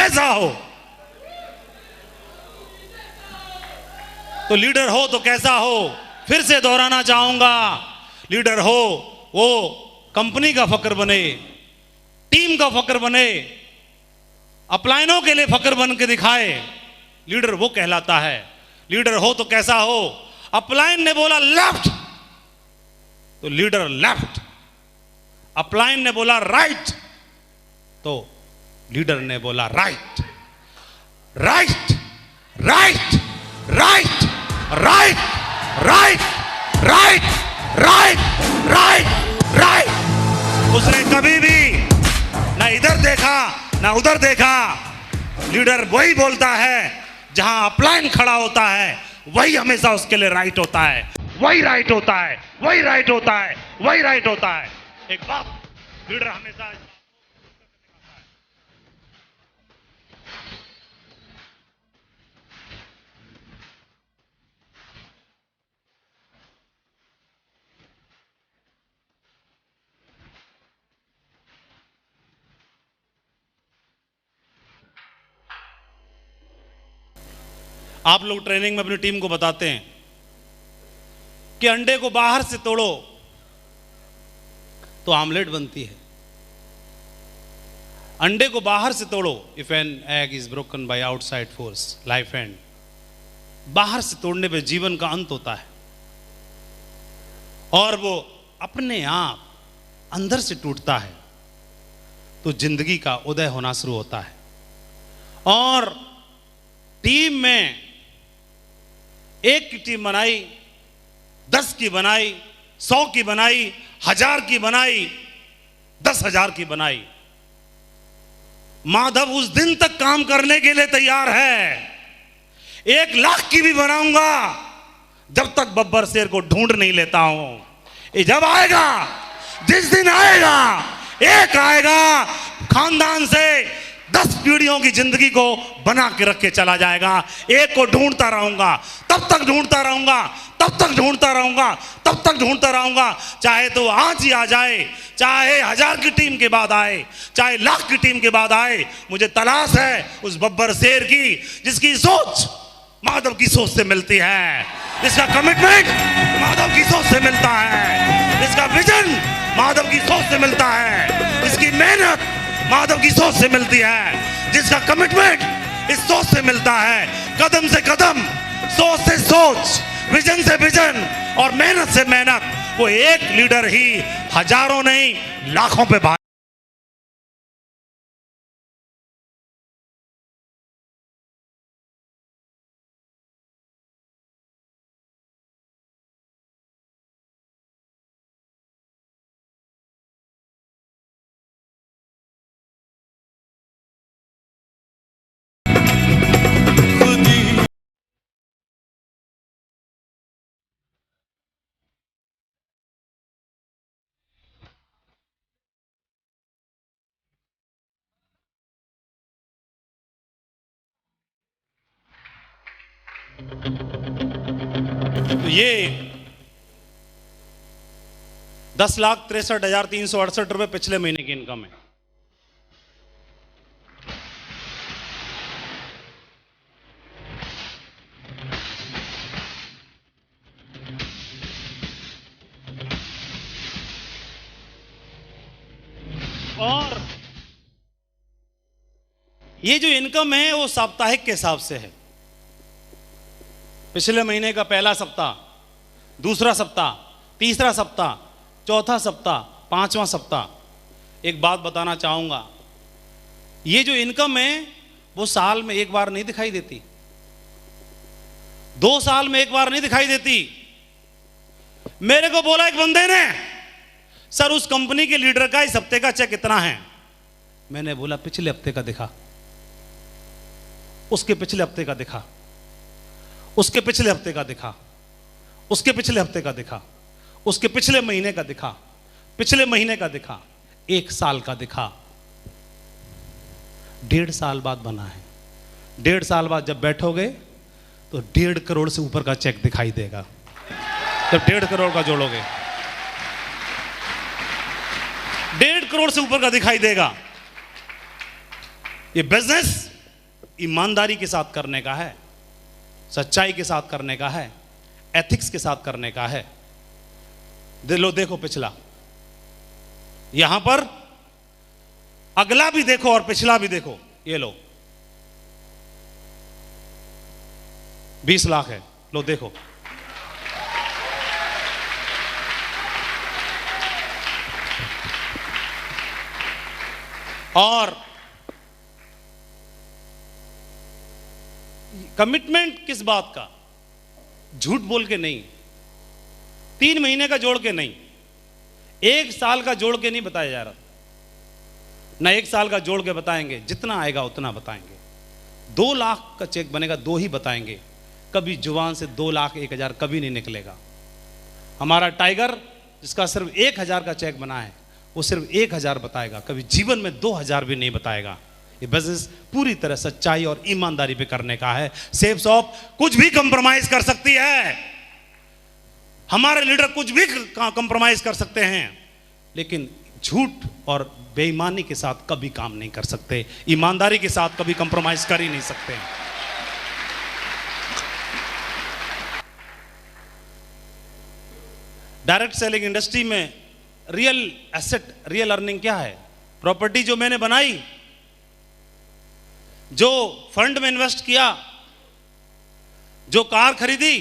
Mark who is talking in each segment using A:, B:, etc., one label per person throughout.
A: कैसा हो? तो लीडर हो तो कैसा हो? फिर से दोहराना चाहूंगा, लीडर हो वो कंपनी का फक्र बने, टीम का फक्र बने, अपलायनों के लिए फक्र बन के दिखाए, लीडर वो कहलाता है। लीडर हो तो कैसा हो? अपलायन ने बोला लेफ्ट तो लीडर लेफ्ट, अपलायन ने बोला राइट तो लीडर ने बोला right. Right right right right right right right right right. उसने कभी भी ना इधर देखा ना उधर देखा। लीडर वही बोलता है जहां अपलायन खड़ा होता है, वही हमेशा उसके लिए राइट होता है, वही राइट होता है, वही राइट होता है, वही राइट होता है। एक बात लीडर हमेशा आप लोग ट्रेनिंग में अपनी टीम को बताते हैं कि अंडे को बाहर से तोड़ो तो आमलेट बनती है, अंडे को बाहर से तोड़ो। If an egg is broken by outside force life and, बाहर से तोड़ने पे जीवन का अंत होता है और वो अपने आप अंदर से टूटता है तो जिंदगी का उदय होना शुरू होता है। और टीम में एक की टीम बनाई, 10 की बनाई, 100 की बनाई, 1000 की बनाई, 10,000 की बनाई, माधव उस दिन तक काम करने के लिए तैयार है। 1 लाख की भी बनाऊंगा जब तक बब्बर शेर को ढूंढ नहीं लेता हूं। ये जब आएगा, जिस दिन आएगा, एक आएगा खानदान से 10 पीढ़ियों की जिंदगी को बना के रख के चला जाएगा। एक को ढूंढता रहूंगा, तब तक ढूंढता रहूंगा, तब तक ढूंढता रहूंगा, तब तक ढूंढता रहूंगा। चाहे तो आज ही आ जाए, चाहे 1000 की टीम के बाद आए, चाहे लाख की टीम के बाद आए, मुझे तलाश है उस बब्बर शेर की जिसकी सोच माधव की सोच से मिलती है, जिसका कमिटमेंट माधव की सोच से मिलता है, जिसका विजन माधव की सोच से मिलता है, जिसकी मेहनत माधव की सोच से मिलती है, जिसका कमिटमेंट इस सोच से मिलता है। कदम से कदम, सोच से सोच, विजन से विजन और मेहनत से मेहनत, वो एक लीडर ही हजारों नहीं लाखों पे भारी। तो ये 10,63,368 रुपए पिछले महीने की इनकम है। और ये जो इनकम है वो साप्ताहिक के हिसाब से है। पिछले महीने का पहला सप्ताह, दूसरा सप्ताह, तीसरा सप्ताह, चौथा सप्ताह, 5वां सप्ताह। एक बात बताना चाहूंगा, ये जो इनकम है वो साल में एक बार नहीं दिखाई देती, 2 साल में एक बार नहीं दिखाई देती। मेरे को बोला एक बंदे ने, सर उस कंपनी के लीडर का इस हफ्ते का चेक कितना है? मैंने बोला पिछले हफ्ते का दिखा, उसके पिछले हफ्ते का दिखा, उसके पिछले हफ्ते का दिखा, उसके पिछले हफ्ते का दिखा, उसके पिछले महीने का दिखा, पिछले महीने का दिखा, 1 साल का दिखा। 1.5 साल बाद बना है। 1.5 साल बाद जब बैठोगे तो 1.5 करोड़ से ऊपर का चेक दिखाई देगा। जब 1.5 करोड़ का जोड़ोगे, 1.5 करोड़ से ऊपर का दिखाई देगा। ये बिजनेस ईमानदारी के साथ करने का है, सच्चाई के साथ करने का है, एथिक्स के साथ करने का है। देखो पिछला, यहां पर अगला भी देखो और पिछला भी देखो। ये लो 20 लाख है, लो देखो। और कमिटमेंट किस बात का? झूठ बोल के नहीं, 3 महीने का जोड़ के नहीं, 1 साल का जोड़ के नहीं बताया जा रहा। ना 1 साल का जोड़ के बताएंगे, जितना आएगा उतना बताएंगे। 2 लाख का चेक बनेगा, 2 ही बताएंगे। कभी जुबान से 2 लाख 1,000 कभी नहीं निकलेगा। हमारा टाइगर जिसका सिर्फ 1,000 का चेक बना है, वो सिर्फ 1,000 बताएगा, कभी जीवन में 2,000 भी नहीं बताएगा। ये बिजनेस पूरी तरह सच्चाई और ईमानदारी पे करने का है। सेफ शॉप कुछ भी कंप्रोमाइज कर सकती है, हमारे लीडर कुछ भी कंप्रोमाइज कर सकते हैं, लेकिन झूठ और बेईमानी के साथ कभी काम नहीं कर सकते, ईमानदारी के साथ कभी कंप्रोमाइज कर ही नहीं सकते। डायरेक्ट सेलिंग इंडस्ट्री में रियल एसेट, रियल अर्निंग क्या है? प्रॉपर्टी जो मैंने बनाई, जो फंड में इन्वेस्ट किया, जो कार खरीदी,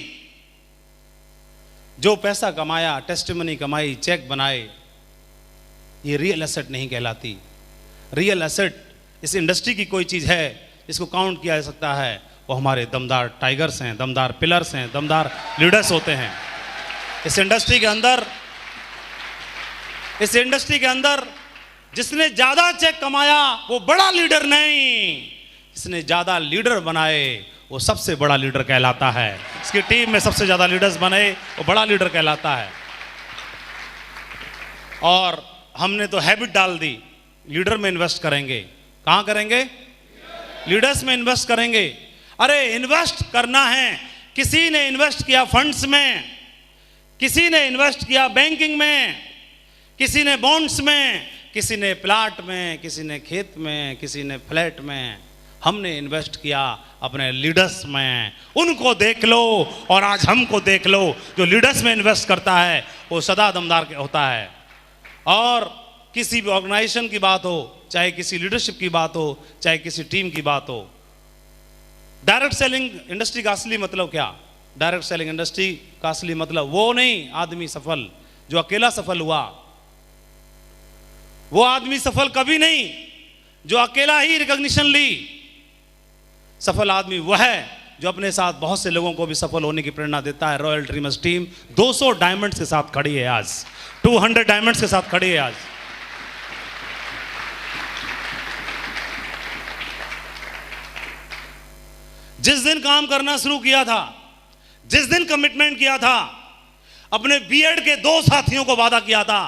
A: जो पैसा कमाया, टेस्टिमनी कमाई, चेक बनाए, ये रियल एसेट नहीं कहलाती। रियल एसेट इस इंडस्ट्री की कोई चीज है जिसको काउंट किया जा सकता है, वो हमारे दमदार टाइगर्स हैं, दमदार पिलर्स हैं, दमदार लीडर्स होते हैं। इस इंडस्ट्री के अंदर जिसने ज्यादा चेक कमाया वो बड़ा लीडर नहीं, जिसने ज्यादा लीडर बनाए वो सबसे बड़ा लीडर कहलाता है। इसकी टीम में सबसे ज्यादा लीडर्स बने वो बड़ा लीडर कहलाता है। और हमने तो हैबिट डाल दी, लीडर में इन्वेस्ट करेंगे। कहां करेंगे? लीडर्स में इन्वेस्ट करेंगे। अरे इन्वेस्ट करना है, किसी ने इन्वेस्ट किया फंड्स में, किसी ने इन्वेस्ट किया बैंकिंग में, किसी ने बॉन्ड्स में, किसी ने प्लाट में, किसी ने खेत में, किसी ने फ्लैट में। हमने इन्वेस्ट किया अपने लीडर्स में। उनको देख लो और आज हमको देख लो। जो लीडर्स में इन्वेस्ट करता है वो सदा दमदार होता है। और किसी भी ऑर्गेनाइजेशन की बात हो, चाहे किसी लीडरशिप की बात हो, चाहे किसी टीम की बात हो। डायरेक्ट सेलिंग इंडस्ट्री का असली मतलब क्या? डायरेक्ट सेलिंग इंडस्ट्री का असली मतलब वो नहीं आदमी सफल जो अकेला सफल हुआ, वो आदमी सफल कभी नहीं जो अकेला ही रिकॉग्निशन ली। सफल आदमी वह है जो अपने साथ बहुत से लोगों को भी सफल होने की प्रेरणा देता है। रॉयल ड्रीमर्स टीम 200 डायमंड्स के साथ खड़ी है आज, 200 डायमंड्स के साथ खड़ी है आज। जिस दिन काम करना शुरू किया था, जिस दिन कमिटमेंट किया था, अपने बीएड के 2 साथियों को वादा किया था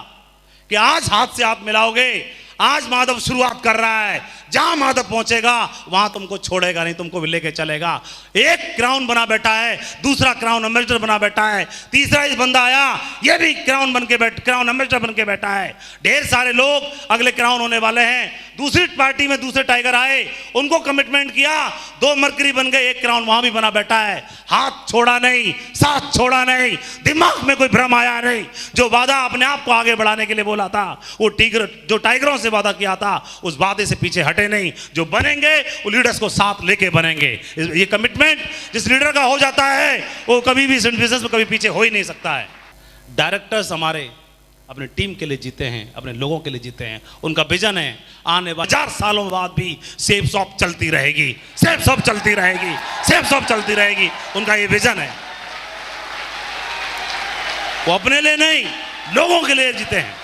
A: कि आज हाथ से हाथ मिलाओगे। आज माधव शुरुआत कर रहा है, जहां माधव पहुंचेगा वहां तुमको छोड़ेगा नहीं, तुमको भी लेके चलेगा। एक क्राउन बना बैठा है, दूसरा क्राउन एम्बेसडर बना बैठा है, तीसरा इस बंदा आया ये भी क्राउन एम्बेसडर बन के बैठा है। ढेर सारे लोग अगले क्राउन होने वाले हैं। दूसरी पार्टी में दूसरे टाइगर आए, उनको कमिटमेंट किया, 2 मरकरी बन गए, एक क्राउन वहां भी बना बैठा है। हाथ छोड़ा नहीं, साथ छोड़ा नहीं, दिमाग में कोई भ्रम आया नहीं। जो वादा अपने आप को आगे बढ़ाने के लिए बोला था, वो जो टाइगरों से वादा किया था, उस वादे से पीछे हटे नहीं। जो बनेंगे वो लीडर्स को साथ लेके बनेंगे। ये कमिटमेंट जिस लीडर का हो जाता है वो कभी भी बिजनेस में कभी पीछे हो ही नहीं सकता है। डायरेक्टर्स हमारे अपने टीम के लिए जीते हैं, अपने लोगों के लिए जीते हैं। उनका विजन है आने वाले 1000 सालों बाद भी सेफ शॉप चलती रहेगी, सेफ शॉप चलती रहेगी, सेफ शॉप चलती रहेगी। उनका ये विजन है। वो अपने लिए नहीं, लोगों के लिए जीते हैं।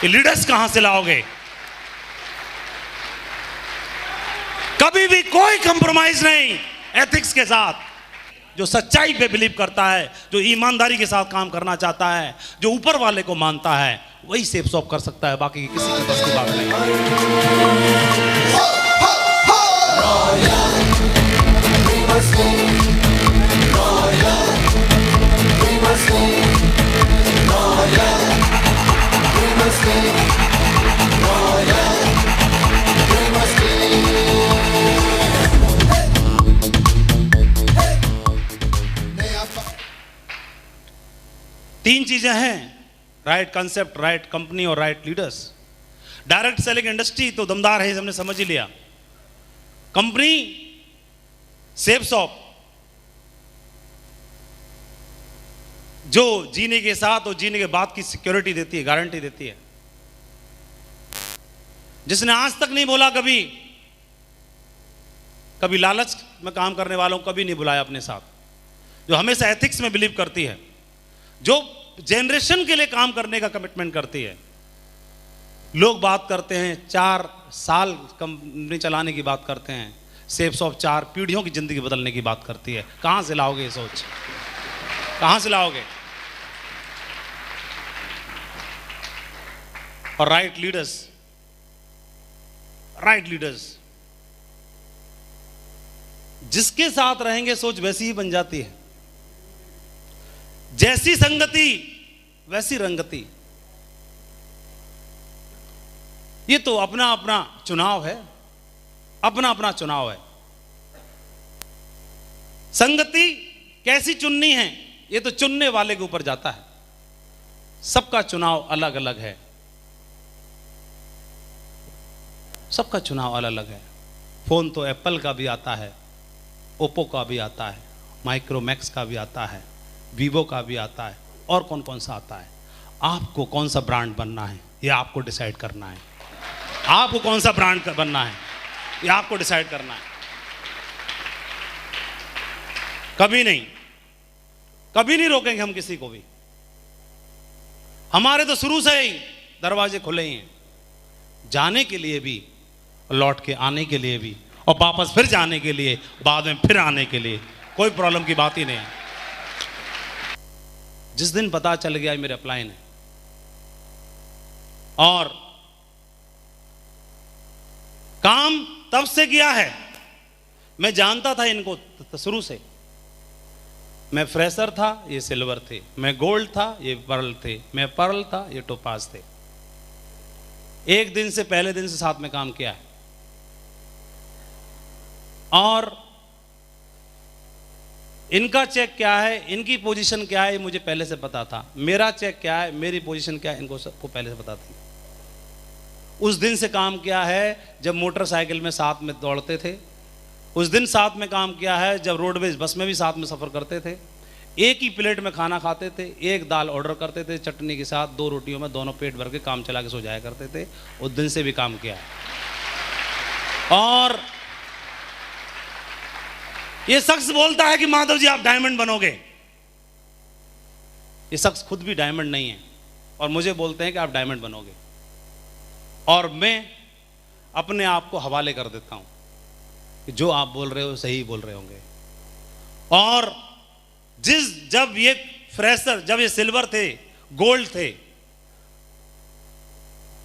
A: ये लीडर्स कहां से लाओगे? कभी भी कोई कंप्रोमाइज नहीं एथिक्स के साथ। जो सच्चाई पे बिलीव करता है, जो ईमानदारी के साथ काम करना चाहता है, जो ऊपर वाले को मानता है, वही सेफ शॉप कर सकता है। बाकी किसी की बस की बात नहीं। तीन चीजें हैं, राइट कंसेप्ट, राइट कंपनी और right leaders. Direct selling industry तो दमदार है, हमने समझ ही लिया। कंपनी सेफ शॉप जो जीने के साथ और जीने के बाद की सिक्योरिटी देती है, गारंटी देती है। जिसने आज तक नहीं बोला कभी लालच में काम करने वालों को कभी नहीं बुलाया अपने साथ, जो हमेशा एथिक्स में बिलीव करती है, जो जनरेशन के लिए काम करने का कमिटमेंट करती है। लोग बात करते हैं 4 साल कंपनी चलाने की बात करते हैं, सेफ शॉप 4 पीढ़ियों की जिंदगी बदलने की बात करती है। कहां से लाओगे ये सोच, कहां से लाओगे? और राइट लीडर्स जिसके साथ रहेंगे सोच वैसी ही बन जाती है। जैसी संगति वैसी रंगति। ये तो अपना अपना चुनाव है, अपना अपना चुनाव है। संगति कैसी चुननी है ये तो चुनने वाले के ऊपर जाता है। सबका चुनाव अलग अलग है, सबका चुनाव अलग अलग है। फोन तो एप्पल का भी आता है, ओप्पो का भी आता है, माइक्रोमैक्स का भी आता है, वीवो का भी आता है, और कौन कौन सा आता है। आपको कौन सा ब्रांड बनना है ये आपको डिसाइड करना है। आपको कौन सा ब्रांड बनना है ये आपको डिसाइड करना है। कभी नहीं रोकेंगे हम किसी को भी। हमारे तो शुरू से ही दरवाजे खुले ही हैं, जाने के लिए भी, लौट के आने के लिए भी, और वापस फिर जाने के लिए, बाद में फिर आने के लिए। कोई प्रॉब्लम की बात ही नहीं है। जिस दिन पता चल गया मेरे अपलाइन है और काम तब से किया है, मैं जानता था इनको शुरू से। मैं फ्रेशर था, ये सिल्वर थे, मैं गोल्ड था, ये पर्ल थे, मैं पर्ल था, ये टोपाज थे। एक दिन से, पहले दिन से साथ में काम किया है। और इनका चेक क्या है, इनकी पोजीशन क्या है, मुझे पहले से पता था। मेरा चेक क्या है, मेरी पोजीशन क्या है, इनको सबको पहले से पता थी। उस दिन से काम किया है जब मोटरसाइकिल में साथ में दौड़ते थे। उस दिन साथ में काम किया है जब रोडवेज बस में भी साथ में सफ़र करते थे। एक ही प्लेट में खाना खाते थे, एक दाल ऑर्डर करते थे चटनी के साथ, 2 रोटियों में दोनों पेट भर के काम चला के सो जाया करते थे। उस दिन से भी काम किया है। और ये शख्स बोलता है कि माधव जी आप डायमंड बनोगे। ये शख्स खुद भी डायमंड नहीं है और मुझे बोलते हैं कि आप डायमंड बनोगे, और मैं अपने आप को हवाले कर देता हूं कि जो आप बोल रहे हो सही बोल रहे होंगे। और जब ये फ्रेशर, जब ये सिल्वर थे, गोल्ड थे,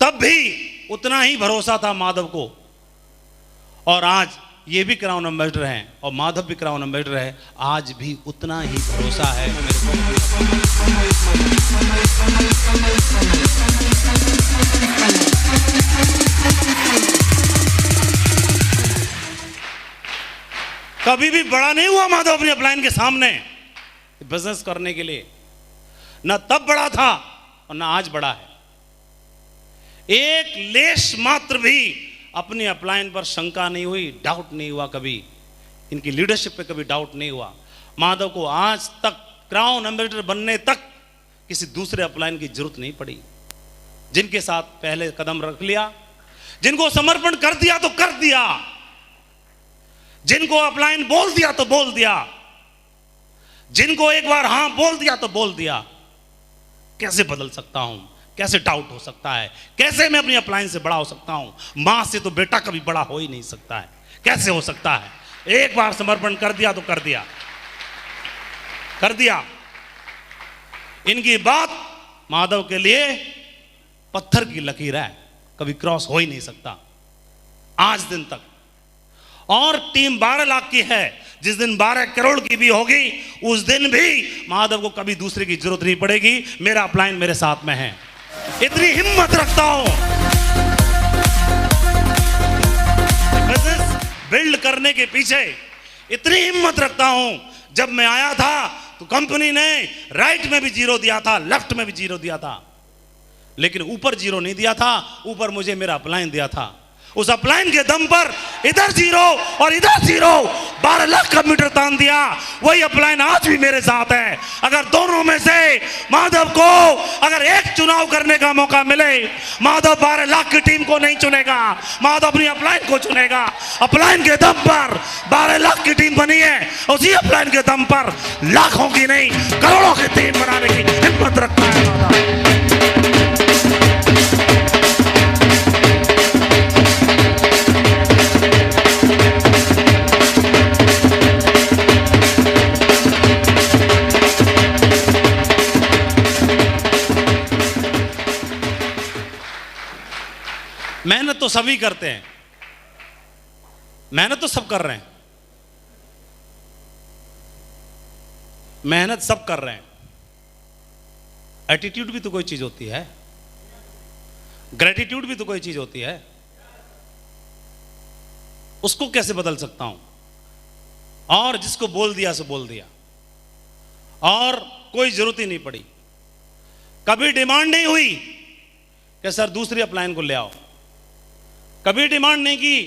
A: तब भी उतना ही भरोसा था माधव को। और आज ये भी क्राउन एम्बेसडर हैं और माधव भी क्राउन एम्बेसडर है, आज भी उतना ही भरोसा है मेरे को। कभी भी बड़ा नहीं हुआ माधव अपने अपलाइन के सामने बिजनेस करने के लिए। ना तब बड़ा था और ना आज बड़ा है। एक लेश मात्र भी अपनी अपलाइन पर शंका नहीं हुई, डाउट नहीं हुआ कभी। इनकी लीडरशिप पे कभी डाउट नहीं हुआ। माधव को आज तक क्राउन एम्बेसडर बनने तक किसी दूसरे अपलाइन की जरूरत नहीं पड़ी। जिनके साथ पहले कदम रख लिया, जिनको समर्पण कर दिया तो कर दिया, जिनको अपलाइन बोल दिया तो बोल दिया, जिनको एक बार हां बोल दिया तो बोल दिया। कैसे बदल सकता हूं, कैसे डाउट हो सकता है, कैसे मैं अपनी अपलाइन से बड़ा हो सकता हूं। मां से तो बेटा कभी बड़ा हो ही नहीं सकता है, कैसे हो सकता है। एक बार समर्पण कर दिया तो कर दिया, कर दिया। इनकी बात माधव के लिए पत्थर की लकीर है, कभी क्रॉस हो ही नहीं सकता आज दिन तक। और टीम 12 लाख की है, जिस दिन 12 करोड़ की भी होगी उस दिन भी माधव को कभी दूसरे की जरूरत नहीं पड़ेगी। मेरा अपलाइन मेरे साथ में है, इतनी हिम्मत रखता हूं। बिजनेस बिल्ड करने के पीछे इतनी हिम्मत रखता हूं। जब मैं आया था तो कंपनी ने राइट में भी 0 दिया था, लेफ्ट में भी 0 दिया था, लेकिन ऊपर 0 नहीं दिया था, ऊपर मुझे मेरा अपलाइन दिया था। उस अपलाइन के दम पर इधर 0 और इधर 0, 12 लाख का मीटर तान दिया। वही अपलाइन आज भी मेरे साथ है। अगर दोनों में से माधव को अगर एक चुनाव करने का मौका मिले, माधव 12 लाख की टीम को नहीं चुनेगा, माधव अपनी अपलाइन को चुनेगा। अपलाइन के दम पर 12 लाख की टीम बनी है, उसी अपलाइन के दम पर लाखों की नहीं करोड़ों की टीम बनाने की हिम्मत रखता है माधव। मेहनत तो सभी करते हैं, मेहनत तो सब कर रहे हैं, मेहनत सब कर रहे हैं। एटीट्यूड भी तो कोई चीज होती है, ग्रेटिट्यूड भी तो कोई चीज होती है। उसको कैसे बदल सकता हूं? और जिसको बोल दिया सो बोल दिया, और कोई जरूरत ही नहीं पड़ी, कभी डिमांड नहीं हुई कि सर दूसरी अपलाइन को ले आओ, कभी डिमांड नहीं की।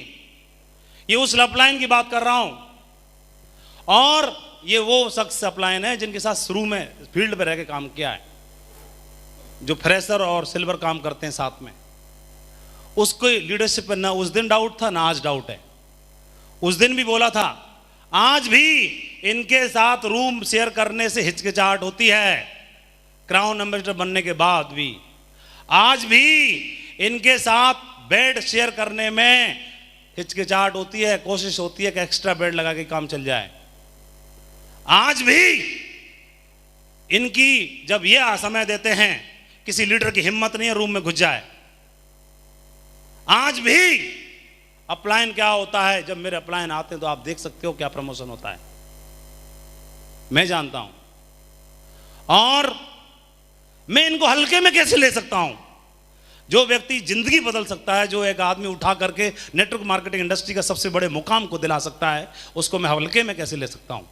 A: ये उस अपलाइन की बात कर रहा हूं, और ये वो शख्स अपलाइन है जिनके साथ शुरू में फील्ड पे रह के काम किया है, जो फ्रेशर और सिल्वर काम करते हैं साथ में। उसको लीडरशिप पे ना उस दिन डाउट था, ना आज डाउट है। उस दिन भी बोला था, आज भी इनके साथ रूम शेयर करने से हिचकिचाहट होती है, क्राउन एम्बेसडर बनने के बाद भी। आज भी इनके साथ बेड शेयर करने में हिचकिचाहट होती है, कोशिश होती है कि एक्स्ट्रा बेड लगा के काम चल जाए। आज भी इनकी जब ये समय देते हैं, किसी लीडर की हिम्मत नहीं है रूम में घुस जाए। आज भी अपलाइन क्या होता है, जब मेरे अपलाइन आते हैं तो आप देख सकते हो क्या प्रमोशन होता है, मैं जानता हूं। और मैं इनको हल्के में कैसे ले सकता हूं? जो व्यक्ति जिंदगी बदल सकता है, जो एक आदमी उठा करके नेटवर्क मार्केटिंग इंडस्ट्री का सबसे बड़े मुकाम को दिला सकता है, उसको मैं हल्के में कैसे ले सकता हूं?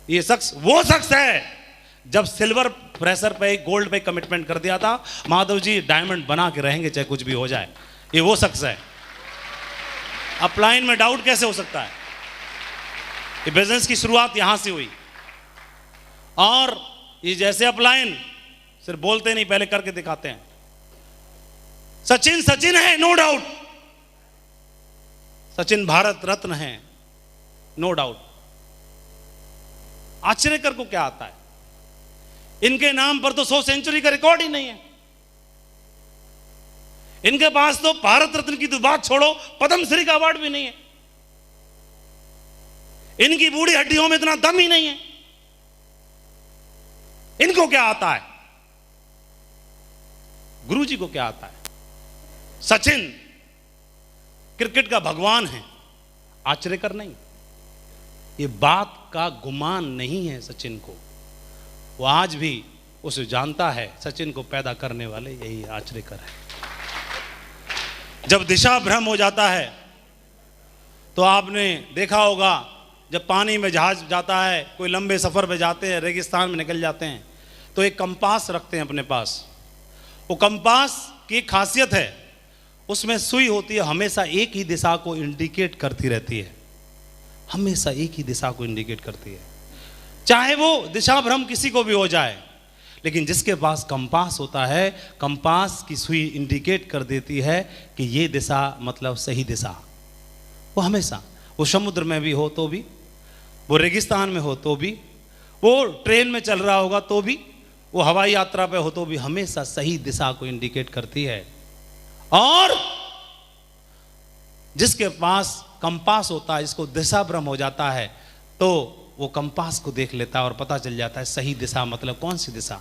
A: ये शख्स वो शख्स है जब सिल्वर फ्रेशर पे गोल्ड पे कमिटमेंट कर दिया था, माधव जी डायमंड बना के रहेंगे चाहे कुछ भी हो जाए। ये वो शख्स है। अपलाइन में डाउट कैसे हो सकता है? ये बिजनेस की शुरुआत यहां से हुई, और ये जैसे अपलाइन सिर्फ बोलते नहीं, पहले करके दिखाते हैं। सचिन सचिन है, नो डाउट, सचिन भारत रत्न है, नो डाउट। आश्चर्यकर को क्या आता है? इनके नाम पर तो 100 सेंचुरी का रिकॉर्ड ही नहीं है। इनके पास तो भारत रत्न की तो बात छोड़ो, पद्मश्री का अवार्ड भी नहीं है। इनकी बूढ़ी हड्डियों में इतना दम ही नहीं है। इनको क्या आता है? गुरुजी को क्या आता है? सचिन क्रिकेट का भगवान है, आश्चर्यकर नहीं। ये बात का गुमान नहीं है सचिन को, वो आज भी उसे जानता है। सचिन को पैदा करने वाले यही आश्चर्यकर है। जब दिशा भ्रम हो जाता है तो आपने देखा होगा, जब पानी में जहाज जाता है, कोई लंबे सफर पे जाते हैं, रेगिस्तान में निकल जाते हैं, तो एक कंपास रखते हैं अपने पास। वो कंपास की एक खासियत है, उसमें सुई होती है, हमेशा एक ही दिशा को इंडिकेट करती रहती है, हमेशा एक ही दिशा को इंडिकेट करती है। चाहे वो दिशा भ्रम किसी को भी हो जाए, लेकिन जिसके पास कंपास होता है, कंपास की सुई इंडिकेट कर देती है कि ये दिशा मतलब सही दिशा। वो हमेशा, वो समुद्र में भी हो तो भी, वो रेगिस्तान में हो तो भी, वो ट्रेन में चल रहा होगा तो भी, वो हवाई यात्रा पे हो तो भी, हमेशा सही दिशा को इंडिकेट करती है। और जिसके पास कंपास होता है, जिसको दिशा भ्रम हो जाता है, तो वो कंपास को देख लेता है और पता चल जाता है सही दिशा मतलब कौन सी दिशा।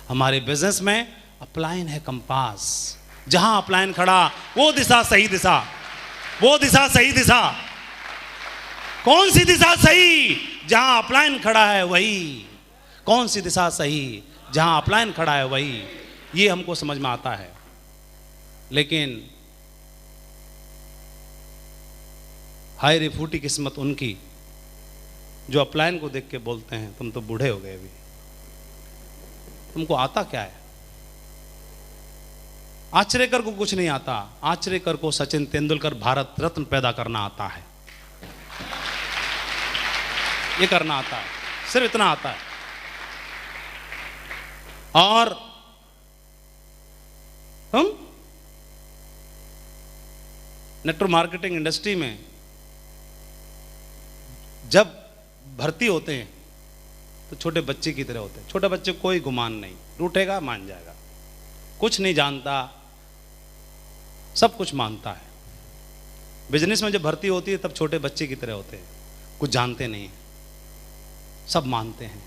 A: हमारे बिजनेस में अपलाइन है कंपास, जहां अपलाइन खड़ा वो दिशा सही दिशा, वो दिशा सही दिशा। कौन सी दिशा सही? जहां अपलाइन खड़ा है वही। कौन सी दिशा सही? जहां अपलाइन खड़ा है वही। ये हमको समझ में आता है। लेकिन हाय रे फूटी किस्मत उनकी जो अपलायन को देख के बोलते हैं तुम तो बूढ़े हो गए अभी, तुमको आता क्या है? आचरेकर को कुछ नहीं आता, आचरेकर को सचिन तेंदुलकर भारत रत्न पैदा करना आता है, ये करना आता है, सिर्फ इतना आता है। और हम नेटवर्क मार्केटिंग इंडस्ट्री में जब भर्ती होते हैं तो छोटे बच्चे की तरह होते हैं। छोटे बच्चे कोई गुमान नहीं, रूठेगा मान जाएगा, कुछ नहीं जानता, सब कुछ मानता है। बिजनेस में जब भर्ती होती है तब छोटे बच्चे की तरह होते हैं, कुछ जानते नहीं हैं, सब मानते हैं।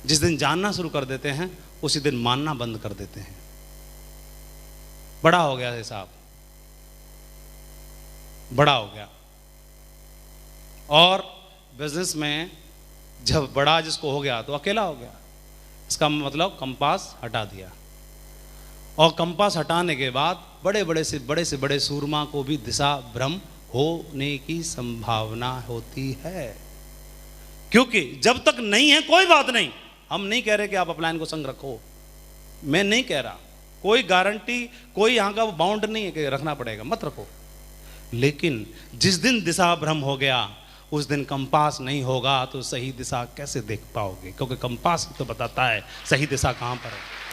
A: जिस दिन जानना शुरू कर देते हैं उसी दिन मानना बंद कर देते हैं। बड़ा हो गया है साहब, बड़ा हो गया। और बिजनेस में जब बड़ा जिसको हो गया तो अकेला हो गया, इसका मतलब कंपास हटा दिया। और कंपास हटाने के बाद बड़े बड़े सूरमा को भी दिशा भ्रम होने की संभावना होती है। क्योंकि जब तक नहीं है कोई बात नहीं, हम नहीं कह रहे कि आप अपलायन को संग रखो, मैं नहीं कह रहा, कोई गारंटी, कोई यहां का वो बाउंड नहीं है कि रखना पड़ेगा, मत रखो। लेकिन जिस दिन दिशा भ्रम हो गया उस दिन कंपास नहीं होगा तो सही दिशा कैसे देख पाओगे? क्योंकि कंपास तो बताता है सही दिशा कहां पर है।